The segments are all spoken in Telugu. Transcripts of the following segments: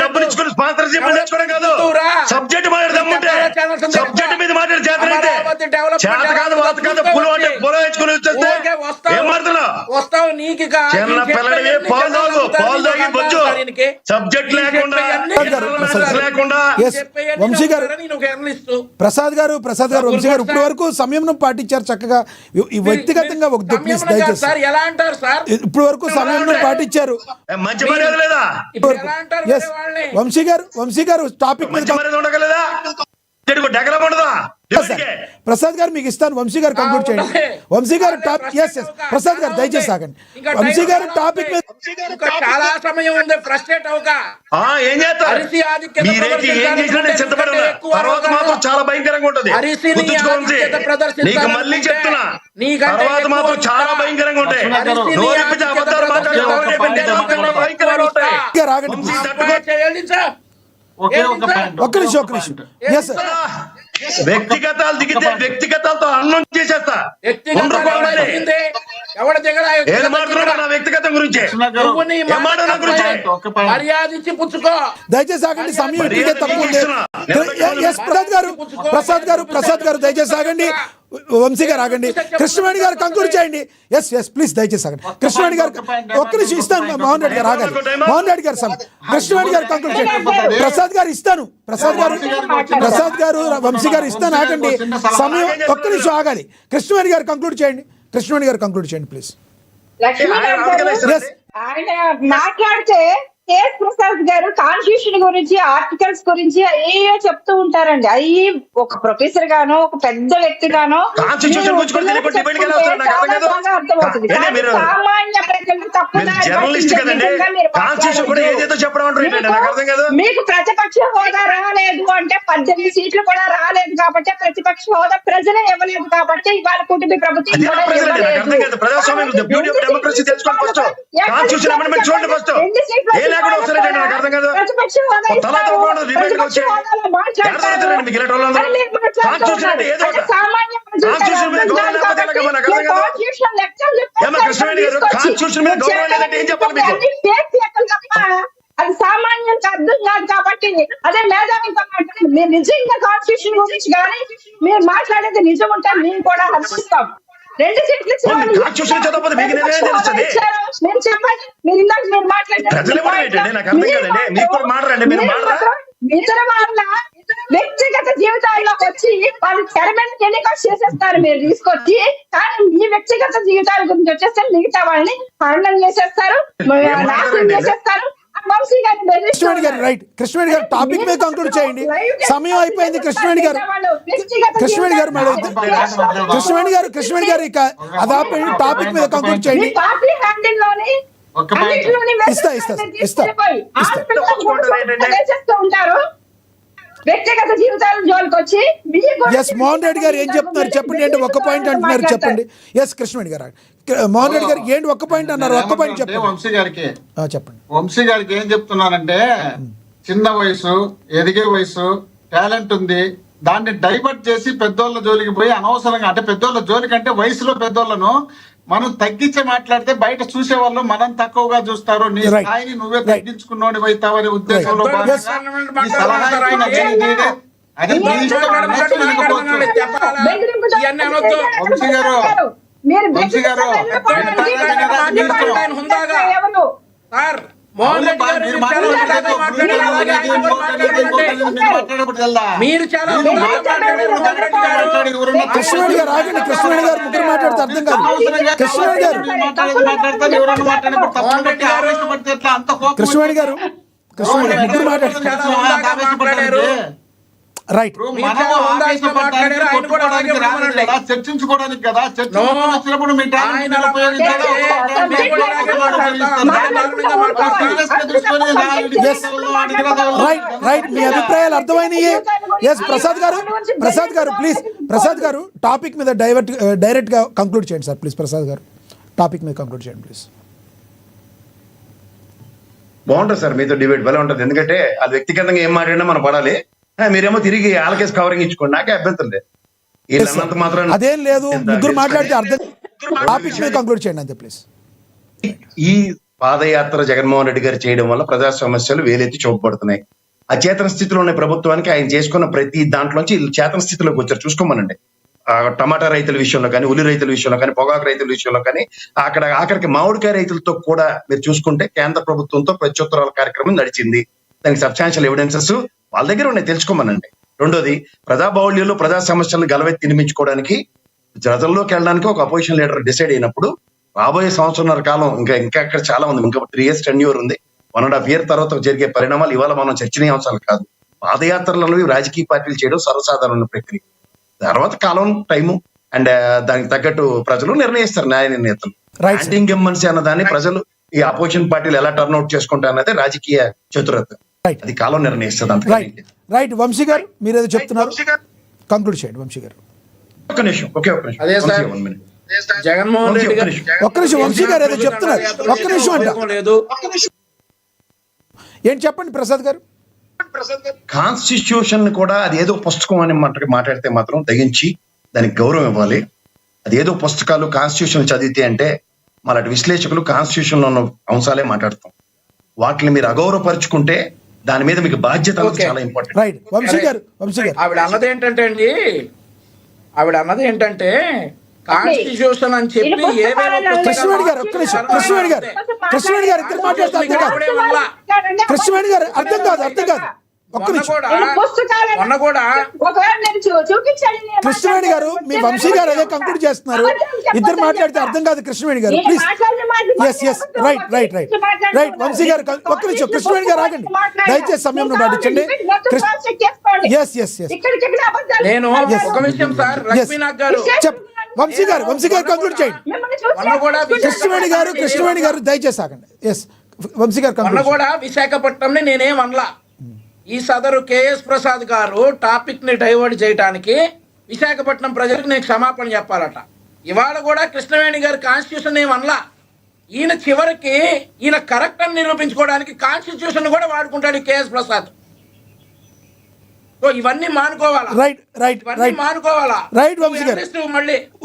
డబ్బులు ఇచ్చుకుని స్పాన్సర్షిప్ నేర్చుకోవడం కాదు, సబ్జెక్ట్ మాట్లాడదామంటే సబ్జెక్ట్ మీద మాట్లాడే చేత చేత కాదు వాత కాదు పులు అంటే పొలం వేసుకుని వచ్చేస్తే ఏం మాట్లాడుతున్నావు? చిన్న పిల్లడి పాలు తాగి బొచ్చు సబ్జెక్ట్ లేకుండా లేకుండా. ప్రసాద్ గారు వంశీ గారు ఇప్పటి వరకు సంయమనం పాటించారు చక్కగా. వ్యక్తిగతంగా ఒక దయచేసి ఇప్పటి వరకు సంయమనం పాటించారు. మంచి మర్యాద లేదా వంశీ గారు టాపిక్ మీద ఉండగలదా? ప్రసాద్ గారు మీకు ఇస్తాను. వంశీ గారు కంక్లూడ్ చేయండి. వంశీ గారు ప్రసాద్ గారు దయచేసి ఆగండి. వంశీ గారు టాపిక్ మీద చాలా సమయం ఉంది. ఫ్రస్ట్రేట్ అవగా ఏం చేస్తారు? తర్వాత మాత్రం చాలా భయంకరంగా ఉంటది. నీకు మళ్ళీ చెప్తున్నా, తర్వాత మాత్రం చాలా భయంకరంగా ఉంటాయి. ఒక్క నిమిషం. వ్యక్తిగతాలు దిగితే వ్యక్తిగతాలతో అన్నం చేసేస్తా. వ్యక్తిగతం గురించి మర్యాదించి పుచ్చుకో. దయచేసి ఆగండి, సమయం తక్కువ. ప్రసాద్ గారు దయచేసి ఆగండి. వంశీ గారు ఆగండి. కృష్ణవేణి గారు కంక్లూడ్ చేయండి. ప్లీజ్ దయచేసి ఆగండి. కృష్ణవేణి గారు ఒక్క నిమిషం ఇస్తాను. మోహన్ రెడ్డి గారు ఆగాలి. మోహన్ రెడ్డి గారు కృష్ణవేణి గారు కంక్లూడ్ చేయండి. ప్రసాద్ గారు ఇస్తాను. ప్రసాద్ గారు వంశీ గారు ఇస్తాను. ఆగండి, సమయం ఒక్క నిమిషం ఆగాలి. కృష్ణవేణి గారు కంక్లూడ్ చేయండి ప్లీజ్. ఆయన మాట్లాడితే కేఎస్ ప్రసాద్ గారు కాన్స్టిట్యూషన్ గురించి, ఆర్టికల్స్ గురించి అయ్యో చెప్తూ ఉంటారండి. అయ్యి ఒక ప్రొఫెసర్ గానో ఒక పెద్ద వ్యక్తి గానో అర్థమవుతుంది. సామాన్య మీకు ప్రతిపక్ష హోదా రాలేదు అంటే 18 సీట్లు కూడా రాలేదు కాబట్టి ప్రతిపక్ష హోదా ప్రజలే ఇవ్వలేదు కాబట్టి ఇవాళ కుటుంబ ప్రభుత్వం అది సామాన్యులకు అర్థం కాదు కాబట్టి అదే మేధావితో మాట్లాడి మీరు నిజంగా కాన్స్టిట్యూషన్ గురించి కానీ మీరు మాట్లాడేది నిజం ఉంటే మేము కూడా హర్షిస్తాం. 2 సీట్లు నేను చెప్పండి. మీరు ఇందాక మీరు ఇతర వాళ్ళ వ్యక్తిగత జీవితాల్లోకి వచ్చి వాళ్ళు తెర మీద టెలికాస్ట్ చేసేస్తారు మీరు తీసుకొచ్చి. కానీ మీ వ్యక్తిగత జీవితాల గురించి వచ్చేస్తే మిగతా వాళ్ళని హరణం చేసేస్తారు, నాశనం చేసేస్తారు. కృష్ణవేణి గారు టాపిక్ మీద కంక్లూడ్ చేయండి. సమయం అయిపోయింది. కృష్ణవేణి గారు ఇక అదాపండి. టాపిక్ మీద కంక్లూడ్ చేయండి. ఉంటారు వ్యక్తిగత జీవితాల జోలికి వచ్చి. మోహన్ రెడ్డి గారు ఏం చెప్తున్నారు చెప్పండి. ఏంటి ఒక్క పాయింట్ అంటున్నారు చెప్పండి. కృష్ణవేణి గారు మోహన్ రెడ్డి గారు ఏంటి ఒక్క పాయింట్ అన్నారు? ఒక్క పాయింట్ చెప్పండి. చెప్పండి. వంశీ గారికి ఏం చెప్తున్నానంటే, చిన్న వయసు, ఎదిగే వయసు, టాలెంట్ ఉంది, దాన్ని డైవర్ట్ చేసి పెద్దోళ్ళ జోలికి పోయి అనవసరంగా, అంటే పెద్దోళ్ళ జోలికి అంటే వయసులో పెద్దోళ్ళను మనం తగ్గించి మాట్లాడితే బయట చూసే వాళ్ళు మనం తక్కువగా చూస్తారు. నీ స్థాయిని నువ్వే తగ్గించుకున్నోని అవుతావనే ఉద్దేశంలో కృష్ణవేణి గారు ఆగండి. కృష్ణవేణి గారు ముగ్గురు మాట్లాడితే అర్థం కాదు. కృష్ణవేణి గారు ముగ్గురు మాట్లాడారు. రైట్. చర్చించుకోవడానికి కదా, చర్చించినప్పుడు మీ రైట్ మీ అభిప్రాయాలు అర్థమైనయే. ప్రసాద్ గారు ప్లీజ్. ప్రసాద్ గారు టాపిక్ మీద డైరెక్ట్ గా కంక్లూడ్ చేయండి సార్ ప్లీజ్. ప్రసాద్ గారు టాపిక్ మీద కంక్లూడ్ చేయండి ప్లీజ్. బాగుంటుంది సార్ మీతో డిబేట్ భలే ఉంటుంది. ఎందుకంటే అది వ్యక్తిగతంగా ఏం మాట్లాడినా మనం పడాలి. మీరేమో తిరిగి ఆల్కేస్ కవరింగ్ ఇచ్చుకోండి, నాకే అభ్యంతరం లేదు. అదేం లేదు, ముగ్గురు మాట్లాడితే అర్థం. టాపిక్ మీద కంక్లూడ్ చేయండి అంతే ప్లీజ్. ఈ పాదయాత్ర జగన్మోహన్ రెడ్డి గారు చేయడం వల్ల ప్రజా సమస్యలు వేలెత్తి చూపబడుతున్నాయి. అచేతన స్థితిలో ఉన్న ప్రభుత్వానికి ఆయన చేసుకున్న ప్రతి దాంట్లోంచి వీళ్ళు చేతన స్థితిలోకి వచ్చారు. చూసుకోమనండి. టమాటా రైతుల విషయంలో కానీ, ఉల్లి రైతుల విషయంలో కానీ, పొగాకు రైతుల విషయంలో కానీ, అక్కడ ఆఖరికి మామిడికాయ రైతులతో కూడా మీరు చూసుకుంటే కేంద్ర ప్రభుత్వంతో ప్రత్యుత్తరాల కార్యక్రమం నడిచింది. దానికి సబ్స్టాన్షియల్ ఎవిడెన్సెస్ వాళ్ళ దగ్గర ఉన్నాయి, తెలుసుకోమనండి. రెండోది, ప్రజా బాహుళ్యంలో ప్రజా సమస్యలను గలవెత్తి తినిపించుకోవడానికి ప్రజల్లోకి వెళ్ళడానికి ఒక అపోజిషన్ లీడర్ డిసైడ్ అయినప్పుడు రాబోయే సంవత్సరంన్నర కాలం ఇంకా అక్కడ చాలా ఉంది, ఇంకా 3 years టెన్యూర్ ఉంది. 1.5 year తర్వాత జరిగే పరిణామాలు ఇవాళ మనం చర్చనీయాంశాలు కాదు. పాదయాత్రలను రాజకీయ పార్టీలు చేయడం సర్వసాధారణ ప్రక్రియ. తర్వాత కాలం టైము అండ్ దానికి తగ్గట్టు ప్రజలు నిర్ణయిస్తారు, న్యాయ నిర్ణేతలు. Right, sir. యాంటీ గెమ్మన్సీ అన్నదాన్ని ప్రజలు ఈ అపోజిషన్ పార్టీలు ఎలా టర్న్అవుట్ చేసుకుంటారు అన్నదే రాజకీయ చతురత. Right. అది కాలం నిర్ణయిస్తుంది. రైట్ రైట్ వంశీ గారు మీరేదో చెప్తున్నారు, కంక్లూడ్ చేయండి వంశీ గారు. ఒక్క నిమిషం, ఒకే ఒక్క నిమిషం. అదే సార్. 1 minute. జగన్మోహన్ రెడ్డి గారు ఒక్క నిమిషం వంశీ గారు ఏదో చెప్తున్నారు, ఒక్క నిమిషం అంట. లేదు. ఏంటి చెప్పండి ప్రసాద్ గారు. కాన్స్టిట్యూషన్ కూడా అది ఏదో పుస్తకం అని మాట్లాడితే మాత్రం తెగించి దానికి గౌరవం ఇవ్వాలి. అది ఏదో పుస్తకాలు కాన్స్టిట్యూషన్ చదివితే అంటే మళ్ళీ విశ్లేషకులు కాన్స్టిట్యూషన్ లో ఉన్న అంశాలే మాట్లాడతాం. వాటిని మీరు అగౌరవపరుచుకుంటే దాని మీద మీకు బాధ్యత అనేది Okay. చాలా ఇంపార్టెంట్. రైట్ వంశీ గారు ఆవిడ అన్నది ఏంటంటే కాన్స్టిట్యూషన్ అని చెప్పి ఏవేవో కృష్ణవేణి గారు ఒక్క నిమిషం, కృష్ణవేణి గారు ఇద్దరు మాట్లాడితే అర్థం కాదు. కృష్ణవేణి గారు అర్థం కాదు ఒక్క నిమిషం. మొన్న కూడా ఒకవేళ నేను చూపించాను నేను కృష్ణవేణి గారు మీ వంశీ గారు అదే కంక్లూడ్ చేస్తున్నారు, ఇద్దరు మాట్లాడితే అర్థం కాదు. కృష్ణవేణి గారు ప్లీజ్. ఎస్ రైట్ వంశీ గారు ఒక్క నిమిషం. కృష్ణవేణి గారు ఆగండి దయచేసి, సమయం పాటించండి. ఎస్ నేను ఒక విషయం సార్, లక్ష్మీనాథ్ గారు చెప్ వంశీ గారు కంక్లూడ్ చేయండి. మొన్న కూడా కృష్ణవేణి గారు దయచేసి ఆగండి. ఎస్ వంశీ గారు మొన్న కంక్లూడ్. కూడా విశాఖపట్నంని నేనేం అనలా. ఈ సదరు కేఎస్ ప్రసాద్ గారు టాపిక్ ని డైవర్ట్ చేయడానికి విశాఖపట్నం ప్రజలకు నేను క్షమాపణ చెప్పాలట. ఇవాళ కూడా కృష్ణవేణి గారు కాన్స్టిట్యూషన్ ఏం అనలా. ఈయన చివరికి ఈయన కరెక్ట్ అని నిరూపించుకోవడానికి కాన్స్టిట్యూషన్ కూడా వాడుకుంటాడు ఈ కేఎస్ ప్రసాద్. సో ఇవన్నీ మానుకోవాలా, రైట్ మానుకోవాలా. రైట్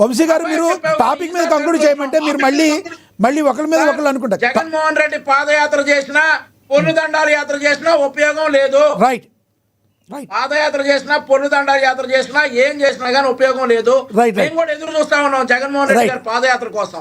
వంశీ గారు మీరు టాపిక్ మీద కంక్లూడ్ చేయమంటే మీరు మళ్ళీ ఒకరి మీద ఒకళ్ళు అనుకుంటారు. జగన్మోహన్ రెడ్డి పాదయాత్ర చేసినా పొన్నుదండాల యాత్ర చేసినా ఉపయోగం లేదు. రైట్ పాదయాత్ర చేసినా పొన్నుదండాల యాత్ర చేసినా ఏం చేసినా గానీ ఉపయోగం లేదు. Right. మేము కూడా ఎదురు చూస్తా ఉన్నాం జగన్మోహన్ రెడ్డి గారి పాదయాత్ర కోసం.